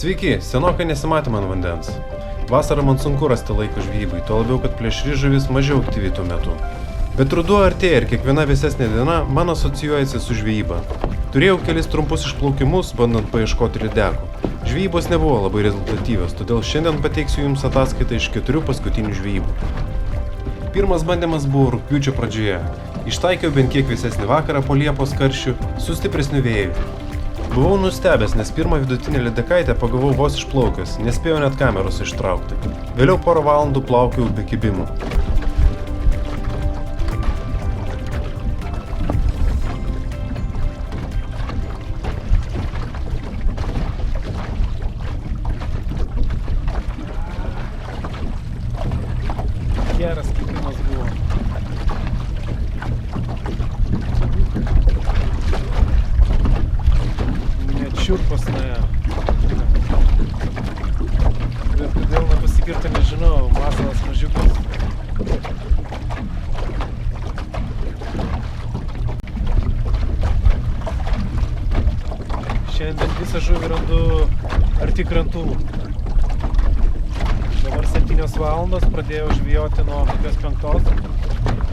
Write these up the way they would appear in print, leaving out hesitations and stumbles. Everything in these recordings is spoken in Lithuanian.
Sveiki, senokai nesimatėm ant vandens. Vasarą man sunku rasti laiko žvejybai, tuo labiau, kad plėšri žuvis mažiau aktyvi tuo metu. Bet ruduo artėja ir kiekviena vėsesnė diena man asocijuojasi su žvejyba. Turėjau kelis trumpus išplaukimus, bandant paieškoti lydekų. Žvejybos nebuvo labai rezultatyvios, todėl šiandien pateiksiu jums ataskaitą iš 4 paskutinių žvejybų. Pirmas bandymas buvo rugpjūčio pradžioje. Ištaikiau bent kiek vėsesnį vakarą po Liepos karščių su stipresniu vėju. Buvau nustebęs, nes pirmą vidutinę lydekaitę pagavau vos išplaukęs, nespėjau net kameros ištraukti. Vėliau porą valandų plaukiau be kibimų. Geras kibimas buvo. Šiurpas nuėjo. Bet kodėl nepasigirta, nežinau, masalas mažiukas. Šiandien visą žuvį randu arti krantų. Dabar 7 valandos, pradėjau žvejoti nuo kokios 5.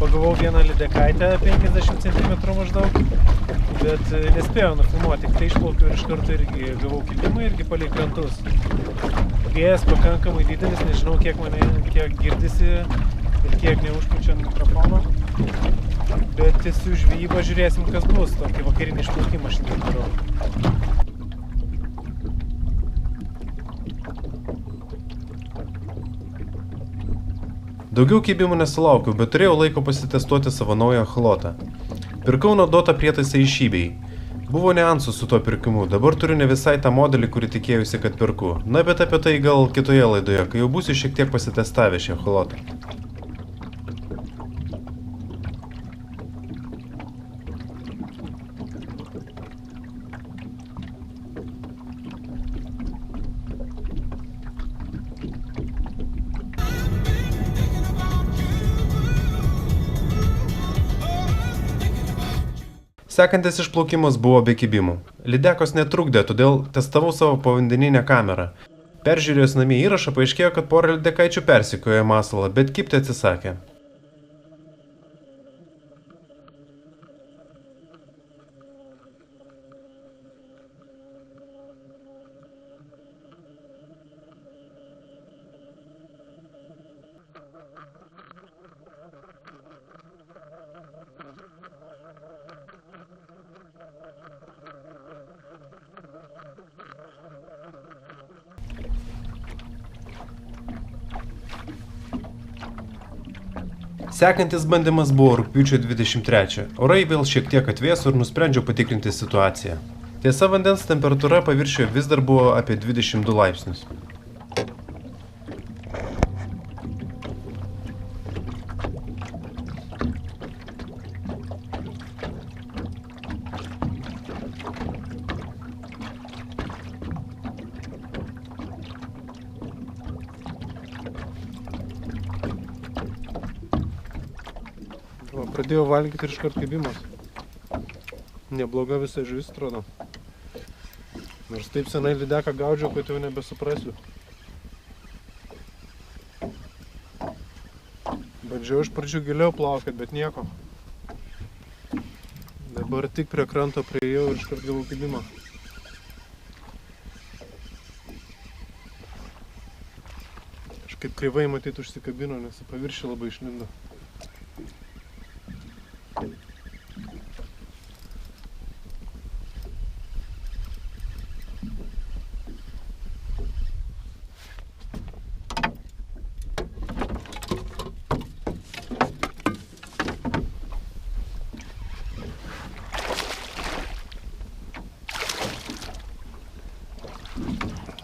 Pagavau vieną lydekaitę 50 cm maždaug. Bet nespėjau nufilmuoti, tik tai išplaukiau ir iš karto irgi gavau kibimą irgi palei krantus. Vėjas pakankamai didelis, nežinau kiek girdisi ir kiek neužpučia mikrofono. Bet tiesiu žvejybą, žiūrėsim kas bus, tokį vakarinį išplaukimą šiandien darau. Daugiau kibimų nesulaukiau, bet turėjau laiko pasitestuoti savo naują echolotą. Pirkau naudotą prietaisą iš eBay. Buvo niuansų su tuo pirkimu, dabar turiu ne visai tą modelį, kurį tikėjusi, kad perku. Na, bet apie tai gal kitoje laidoje, kai jau būsiu šiek tiek pasitestavę šį echolotą. Sekantis išplaukimas buvo be kibimų. Lydekos netrukdė, todėl testavau savo povandeninę kamerą. Peržiūrėjus namie įrašą, paaiškėjo, kad porą lydekaičių persekiojo masalą, bet kibti atsisakė. Sekantis bandymas buvo rugpjūčio 23. Orai vėl šiek tiek atvėso ir nusprendžiau patikrinti situaciją. Tiesa, vandens temperatūra paviršiuje vis dar buvo apie 22 laipsnius. Pradėjau valgyti ir iškart kibimas. Nebloga visa žuvis atrodo. Nors taip senai lydeką gaudžiau, kad jau nebesuprasiu. Bandžiau iš pradžių giliau plaukiot, bet nieko. Dabar tik prie kranto priėjau ir iškart gavau kibimą. Kažkaip kreivai matyt užsikabino, nes į paviršių labai išlindo.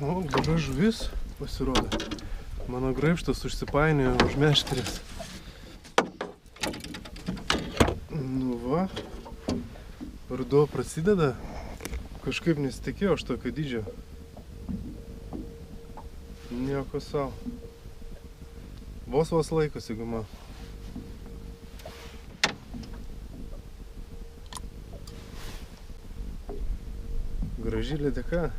O, gera žuvis pasirodė. Mano graibštas užsipainiojo už meškerės. Nu va, ruduo prasideda. Kažkaip nesitikėjau aš tokio dydžio. Nieko sau. Vos laikosi guma. Graži lydeka.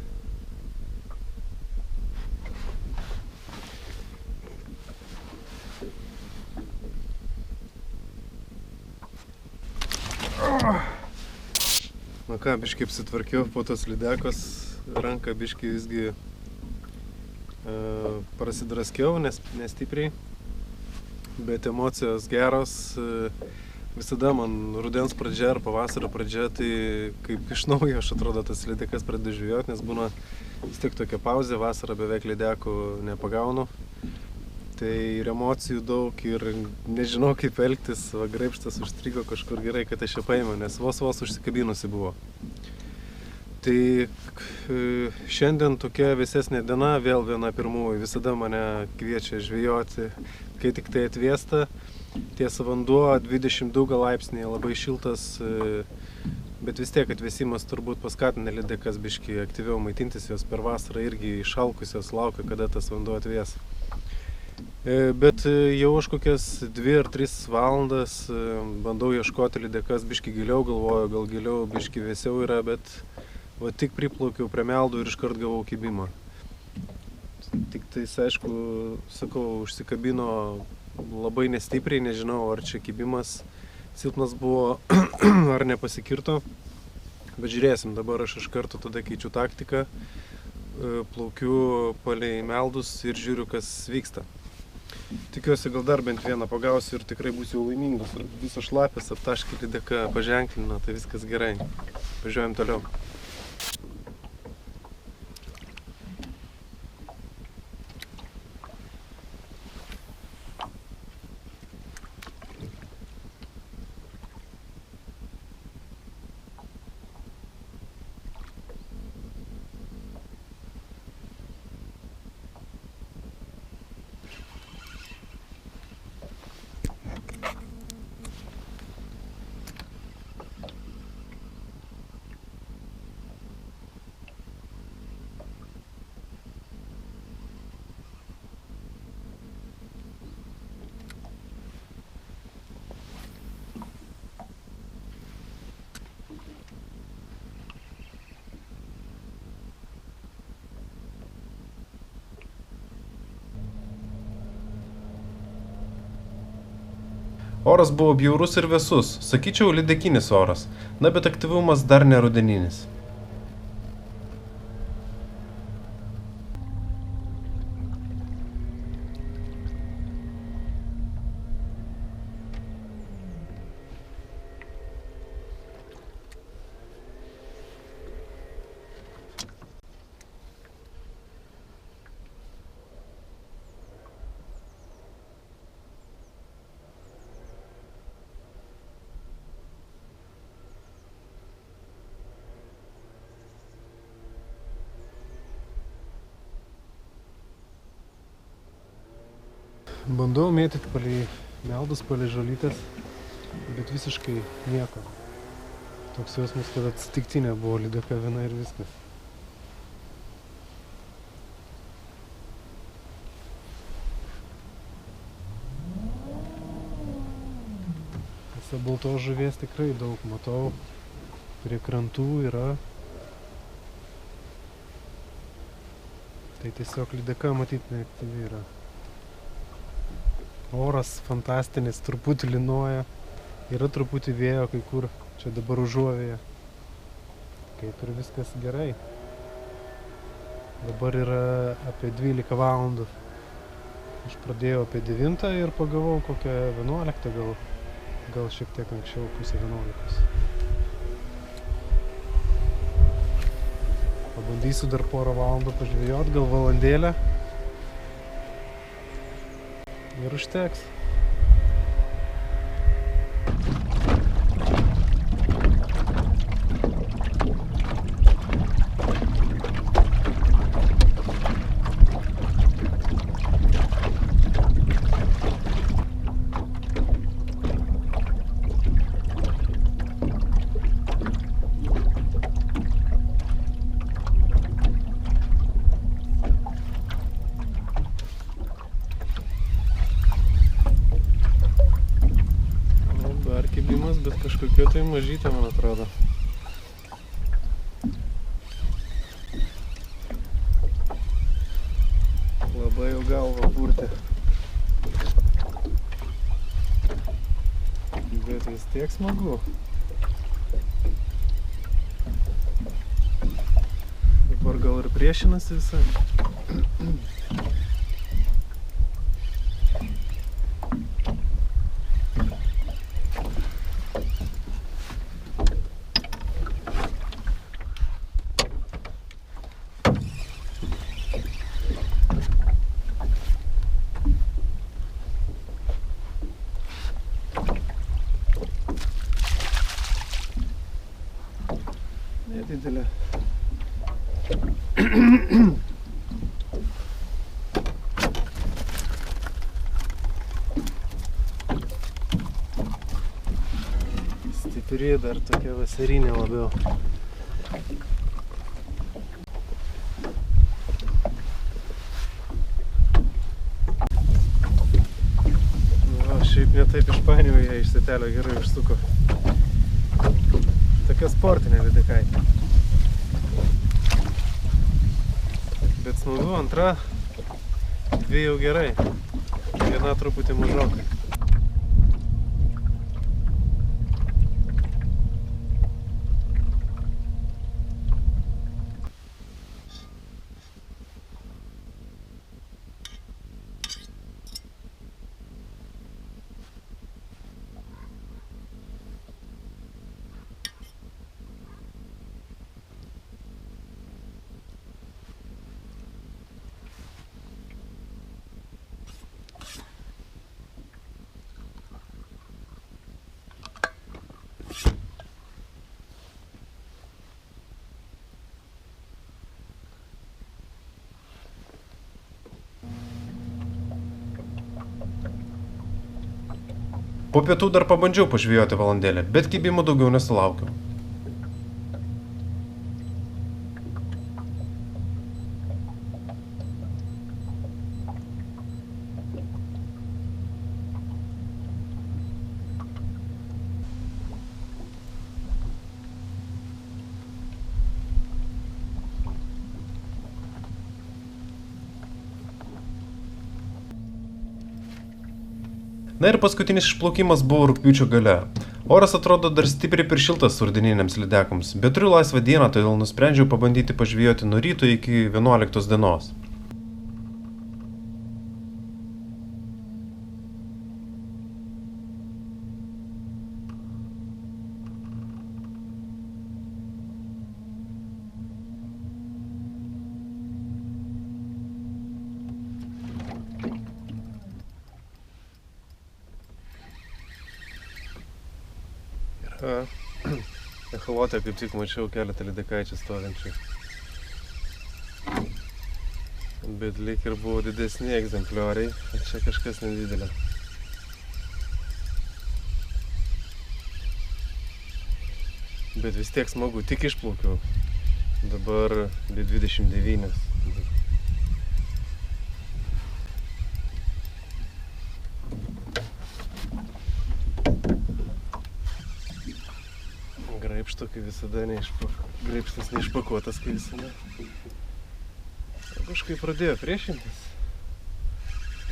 ką, biškai apsitvarkiau po tos lydekos, ranką biškai visgi prasidraskiau, nestipriai, bet emocijos geros. Visada man rudens pradžia ar pavasario pradžia, tai kaip iš naujo aš atrodo tas lydekas pradeda žvejot, nes būna vis tiek tokia pauzė, vasarą beveik lydekų nepagaunu. Tai ir emocijų daug ir nežinau kaip elgtis, va graibštas užstrigo kažkur gerai, kad aš ją paėmiau, nes vos užsikabinusi buvo. Tai šiandien tokia vėsesnė diena, vėl viena pirmųjų, visada mane kviečia žvejoti, kai tik tai atvėsta. Tiesa vanduo 22 laipsniai, labai šiltas, bet vis tiek atvėsimas turbūt paskatina lydekas biškį aktyviau maitintis, jos per vasarą irgi išalkusios laukia, kada tas vanduo atvės. Bet jau aš kokias 2 ar 3 valandas bandau ieškoti lydekas biškį giliau, galvoju, gal giliau biškį vėsiau yra, bet va tik priplaukiau prie meldų ir iškart gavau kibimą. Tik tais, aišku, sakau, užsikabino labai nestipriai, nežinau, ar čia kibimas silpnas buvo, ar nepasikirto, bet žiūrėsim, dabar aš iš karto tada keičiu taktiką, plaukiu palei meldus ir žiūriu, kas vyksta. Tikiuosi, gal dar bent vieną pagausiu ir tikrai būsiu laimingas. Visos šlapės aptaškį lydeka paženklino, tai viskas gerai. Važiuojam toliau. Oras buvo bjaurus ir vėsus, sakyčiau lydekinis oras, na bet aktyvumas dar ne rudeninis. Bandau mėtyti palei meldus, palei žolytės, bet visiškai nieko. Toks jausmas, kad atsitiktinė buvo lydeka viena ir viskas. Visa baltos žuvies tikrai daug matau, prie krantų yra. Tai tiesiog lydeka matyt neaktyvi yra. Oras fantastinis, truputį lynoja, yra truputį vėjo kai kur, čia dabar užuovėje. Kaip ir viskas gerai. Dabar yra apie 12 valandų. Aš pradėjau apie 9 ir pagavau kokią 11, gal šiek tiek anksčiau, pusę 11. Pabandysiu dar porą valandų pažvejot, gal valandėlę. Ir užteks. Bet kažkokia tai mažytė, man atrodo. Labai jau galvą purtė. Bet vis tiek smagu. gal ir priešinasi visai. Nedidelė. Stipri, dar tokia vasarinė labiau. Na, šiaip ne taip išpainiojau, jie iš satelio gerai užsuko. Tokia sportinė lydekaitė. Bet smagu, antra, dvi jau gerai. Viena truputį mažokai. Po pietų dar pabandžiau pažvejoti valandėlę, bet kibimo daugiau nesulaukiau. Na ir paskutinis išplaukimas buvo rugpjūčio gale. Oras atrodo dar stipriai per šiltas rudeniniams lydekams, bet turiu laisvą dieną, todėl nusprendžiau pabandyti pažvejoti nuo ryto iki 11 dienos. Echolotę kaip tik mačiau keletą lydekaičių stovinčių. Bet lyg ir buvo didesni egzemplioriai, o čia kažkas nedidelė. Bet vis tiek smagu, tik išplaukiau. Dabar be 29. Graibšto, kai visada graibštas neišpakuotas, kai visada. Kažkaip pradėjo priešintis.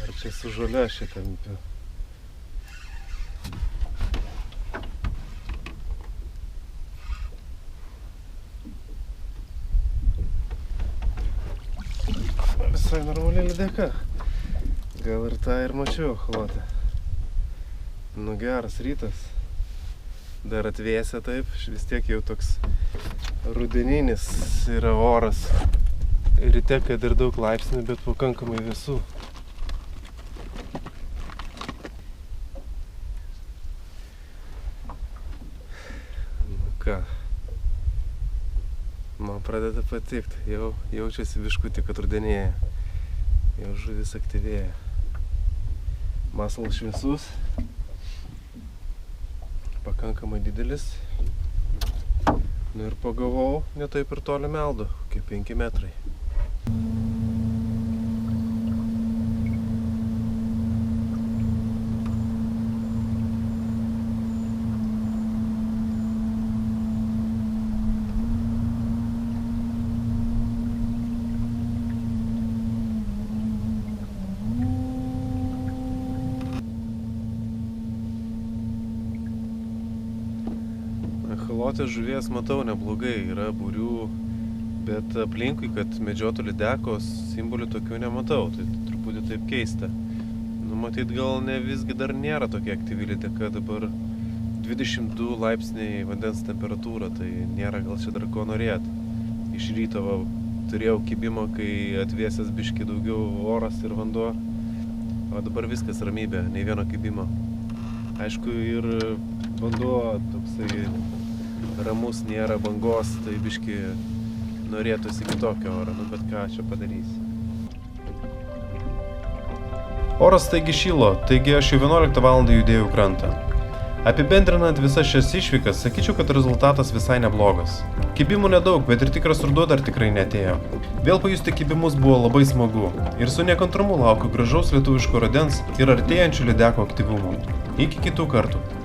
Ar čia su žole šitą kampiu? Visai normaliai lydeka. Gal ir tą ir mačiau echolotę. Nu geras rytas. Dar atvėsė taip, vis tiek jau toks rudeninis yra oras. Ryte, kad ir daug laipsnių, bet pakankamai vėsų. Nu ką, man pradeda patikti, jau jaučiasi biškutį, kad rudenėja. Jau žuvis aktyvėja. Masalas šviesus. Pakankamai didelis. Nu ir pagavau ne taip ir toli meldo, kokie 5 metrai. Echolotės žuvies matau neblogai, yra būrių, Bet aplinkui, kad medžiotų lydekos simbolių tokių nematau, tai truputį taip keista. Nu, matyt, gal ne visgi dar nėra tokia aktyvi lydeka, dabar 22 laipsniai vandens temperatūra, tai nėra gal čia dar ko norėt. Iš ryto va, turėjau kibimą, kai atvėsęs biški daugiau oras ir vanduo, o dabar viskas ramybė, nei vieno kibimo. Aišku, ir vanduo toksai ramus, nėra bangos, tai biški norėtųsi kitokio oro, nu bet ką čia padarysi. Oras taigi šilo, taigi aš jau 11 valandą judėjau į krantą. Apibendrinant visas šias išvykas, sakyčiau, kad rezultatas visai neblogas. Kibimų nedaug, bet ir tikras ruduo dar tikrai neatėjo. Vėl pajusti kibimus buvo labai smagu ir su nekantrumu laukiu gražaus lietuviško rudens ir artėjančių lydekų aktyvumo. Iki kitų kartų.